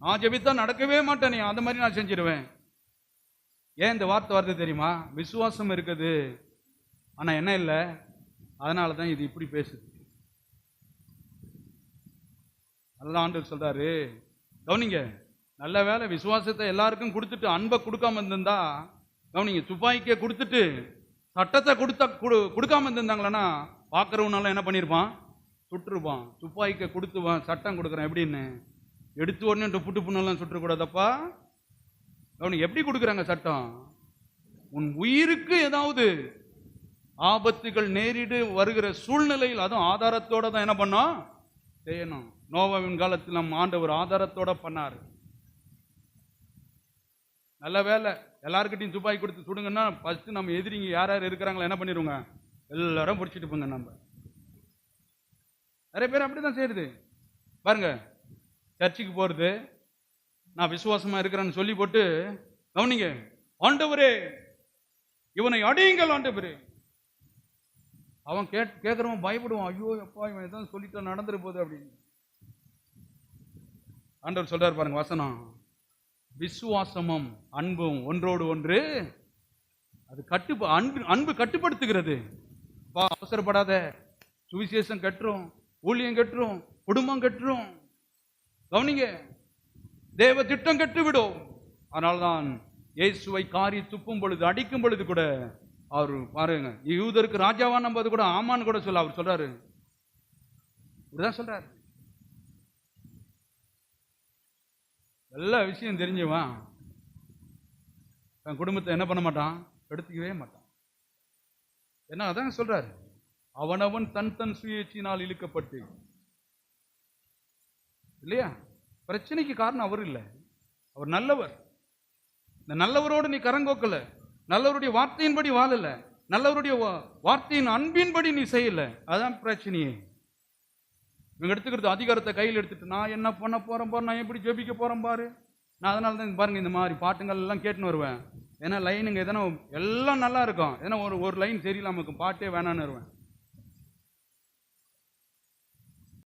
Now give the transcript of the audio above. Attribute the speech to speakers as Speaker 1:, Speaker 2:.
Speaker 1: நான் ஜெபித்தா நடக்கவே மாட்டேன், அந்த மாதிரி நான் செஞ்சிருவேன். ஏன் இந்த வார்த்தை வருது தெரியுமா? விசுவாசம் இருக்குது, ஆனா என்ன இல்லை, அதனால தான் இது இப்படி பேசுது. அதுதான் ஆண்டவர் சொல்றாரு, கவனிங்க, நல்ல வேலை விசுவாசத்தை எல்லாருக்கும் கொடுத்துட்டு அன்பை கொடுக்காம இருந்திருந்தா, கவனிங்க, துப்பாக்கியை கொடுத்துட்டு சட்டத்தை கொடுக்காம இருந்திருந்தாங்களா பார்க்கறவனால என்ன பண்ணியிருப்பான்? சுட்டுருப்பான். துப்பாக்கியை கொடுத்துவான், சட்டம் கொடுக்குறேன் எப்படின்னு எடுத்து உடனே டொப்பு டொப்புன்னெல்லாம் சுட்டுறக்கூடாதப்பா. கவனிங்க, எப்படி கொடுக்குறாங்க சட்டம்? உன் உயிருக்கு ஏதாவது ஆபத்துகள் நேரிடு வருகிற சூழ்நிலையில், அதுவும் ஆதாரத்தோட தான் என்ன பண்ணோம் செய்யணும். நோவாவின் காலத்தில் நம் ஆண்டவர் ஆதாரத்தோட பண்ணார். நல்ல வேலை, எல்லாருக்கிட்டையும் துப்பாக்கி கொடுத்து சுடுங்கன்னா ஃபர்ஸ்ட் நம்ம எதிரிங்க யார் யார் இருக்கிறாங்களோ என்ன பண்ணிடுவோங்க, எல்லாரும் பிடிச்சிட்டு போங்க. நம்ம நிறைய பேர் அப்படிதான் செய்யுது பாருங்க. சர்ச்சுக்கு போறது, நான் விசுவாசமா இருக்கிறேன்னு சொல்லி போட்டு, கவனிங்க, ஆண்டவரே இவனை அடியுங்கள் ஆண்டவரே. அவன் கேட்கிறவன் பயப்படுவான், ஐயோ அப்பா இவன் எதாவது சொல்லிட்டு நடந்துரு போகுது அப்படின்னு. ஆண்டவர் சொல்றாரு பாருங்க வசனம், விசுவாசமும் அன்பும் ஒன்றோடு ஒன்று அது அன்பு கட்டுப்படுத்துகிறது. அவசரப்படாத, சுவிசேஷம் கட்டுறோம், ஊழியம் கட்டுறோம், குடும்பம் கட்டுறோம், கவனிங்க, தேவ திட்டம் கட்டுவிடும். அதனால்தான் இயேசுவை காரி துப்பும் பொழுது, அடிக்கும் பொழுது கூட அவர் பாருங்க, யூதருக்கு ராஜாவா நம்பது கூட ஆமான்னு கூட சொல்ல அவர் சொல்றாரு, இப்படிதான் சொல்றாரு. எல்லா விஷயம் தெரிஞ்சுவான் தன் குடும்பத்தை என்ன பண்ண மாட்டான், எடுத்துக்கவே மாட்டான். என்ன அதான் சொல்றாரு, அவனவன் தன் தன் சுயேட்சியினால் இழுக்கப்பட்டு, இல்லையா? பிரச்சனைக்கு காரணம் அவர் இல்லை, அவர் நல்லவர். இந்த நல்லவரோடு நீ கரங்கோக்கல, நல்லவருடைய வார்த்தையின்படி வாழல, நல்லவருடைய வார்த்தையின் அன்பின்படி நீ செய்யல, அதான் பிரச்சனையே. இவங்க எடுத்துக்கிறது அதிகாரத்தை கையில் எடுத்துட்டு, நான் என்ன பண்ண போறேன் பாரு, நான் எப்படி ஜெபிக்க போறேன் பாரு. நான் அதனால தான் பாருங்க இந்த மாதிரி பாட்டுங்கள் எல்லாம் கேட்டுன்னு வருவேன். ஏன்னா லைனுங்க எதனா எல்லாம் நல்லா இருக்கும், ஏன்னா ஒரு லைன் சரியில்லாம இருக்கும், பாட்டே வேணான்னு வருவேன்.